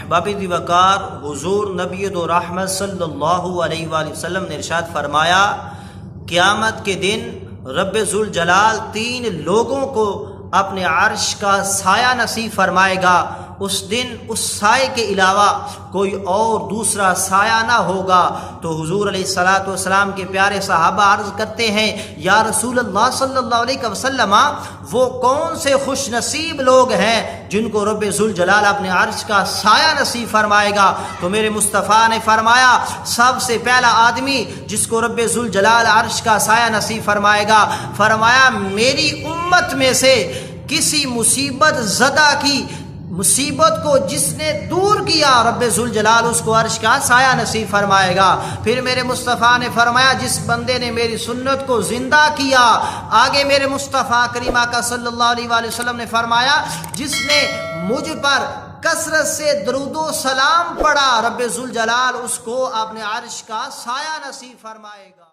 احباب دی وقار، حضور نبی دو رحمت صلی اللہ علیہ وآلہ وسلم نے ارشاد فرمایا، قیامت کے دن رب ذوالجلال 3 لوگوں کو اپنے عرش کا سایہ نصیب فرمائے گا۔ اس دن اس سائے کے علاوہ کوئی اور دوسرا سایہ نہ ہوگا۔ تو حضور علیہ الصلوۃ والسلام کے پیارے صحابہ عرض کرتے ہیں، یا رسول اللہ صلی اللہ علیہ وسلم، وہ کون سے خوش نصیب لوگ ہیں جن کو رب ذوالجلال اپنے عرش کا سایہ نصیب فرمائے گا؟ تو میرے مصطفیٰ نے فرمایا، سب سے پہلا آدمی جس کو رب ذوالجلال عرش کا سایہ نصیب فرمائے گا، فرمایا میری امت میں سے کسی مصیبت زدہ کی مصیبت کو جس نے دور کیا، رب ذوالجلال اس کو عرش کا سایہ نصیب فرمائے گا۔ پھر میرے مصطفیٰ نے فرمایا، جس بندے نے میری سنت کو زندہ کیا۔ آگے میرے مصطفیٰ کریم آقا صلی اللہ علیہ وآلہ وسلم نے فرمایا، جس نے مجھ پر کثرت سے درود و سلام پڑھا، رب ذوالجلال اس کو اپنے عرش کا سایہ نصیب فرمائے گا۔